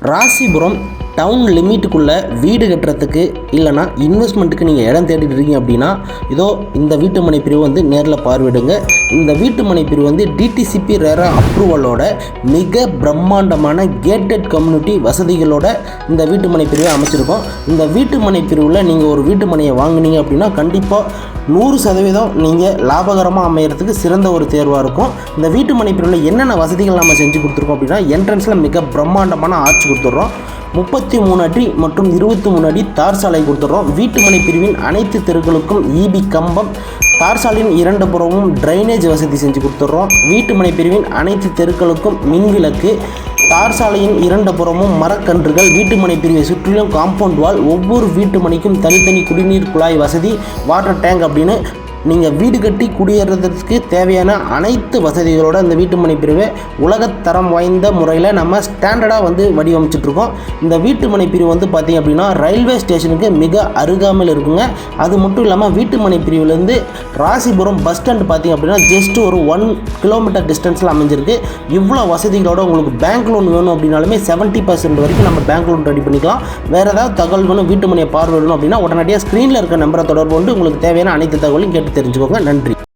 Rasipuram down லிமிட்டுக்குள்ளே வீடு கட்டுறதுக்கு இல்லைனா இன்வெஸ்ட்மெண்ட்டுக்கு நீங்கள் இடம் தேடிட்டு இருக்கீங்க அப்படின்னா இதோ இந்த வீட்டு மனை பிரிவு வந்து நேரில் பார்வையிடுங்க. இந்த வீட்டு மனை பிரிவு வந்து டிடிசிபி ரெரா அப்ரூவலோட மிக பிரம்மாண்டமான கேட்டட் கம்யூனிட்டி வசதிகளோட இந்த வீட்டு மனை பிரிவை அமைச்சிருக்கோம். இந்த வீட்டு மனை பிரிவில் நீங்கள் ஒரு வீட்டு மனையை வாங்கினீங்க அப்படின்னா கண்டிப்பாக 100% நீங்கள் லாபகரமாக அமையறதுக்கு சிறந்த ஒரு தேர்வாக இருக்கும். இந்த வீட்டு மனை பிரிவில் என்னென்ன வசதிகள் நம்ம செஞ்சு கொடுத்துருக்கோம் அப்படின்னா, என்ட்ரன்ஸில் மிக பிரம்மாண்டமான ஆர்ச் கொடுத்துட்றோம். 33 அடி மற்றும் 23 அடி தார் சாலை கொடுத்துட்றோம். வீட்டு மனை பிரிவின் அனைத்து தெருக்களுக்கும் ஈபி கம்பம், தார் சாலையின் 2 புறமும் ட்ரைனேஜ் வசதி செஞ்சு கொடுத்துட்றோம். வீட்டு மனை பிரிவின் அனைத்து தெருக்களுக்கும் மின்விளக்கு, தார் சாலையின் 2 புறமும் மரக்கன்றுகள், வீட்டு மனை பிரிவை சுற்றிலும் காம்பவுண்ட் வால், ஒவ்வொரு வீட்டு மனைக்கும் தனித்தனி குடிநீர் குழாய் வசதி, வாட்டர் டேங்க் அப்படின்னு நீங்கள் வீடு கட்டி குடியேறதுக்கு தேவையான அனைத்து வசதிகளோட இந்த வீட்டு மனை பிரிவை உலகத்தரம் வாய்ந்த முறையில் நம்ம ஸ்டாண்டர்டாக வந்து வடிவமைச்சிட்ருக்கோம். இந்த வீட்டு மனை பிரிவு வந்து பார்த்திங்க அப்படின்னா ரயில்வே ஸ்டேஷனுக்கு மிக அருகாமையில் இருக்குங்க. அது மட்டும் இல்லாமல் வீட்டு மனை பிரிவுலேருந்து ராசிபுரம் பஸ் ஸ்டாண்டு பார்த்திங்க அப்படின்னா ஜஸ்ட் ஒரு 1 கிலோமீட்டர் டிஸ்டன்ஸில் அமைஞ்சிருக்கு. இவ்வளோ வசதிகளோட உங்களுக்கு பேங்க் லோன் வேணும் அப்படின்னாலுமே 70% வரைக்கும் நம்ம பேங்க் லோன் ரெடி பண்ணிக்கலாம். வேறு ஏதாவது தகவல் வேணும், வீட்டு மனையை பார்வையிடணும் அப்படின்னா உடனடியாக ஸ்க்ரீனில் இருக்க நம்பரை தொடர்பு கொண்டு உங்களுக்கு தேவையான அனைத்து தகவலையும் கேட்டு தெரிஞ்சுக்கோங்க. நன்றி.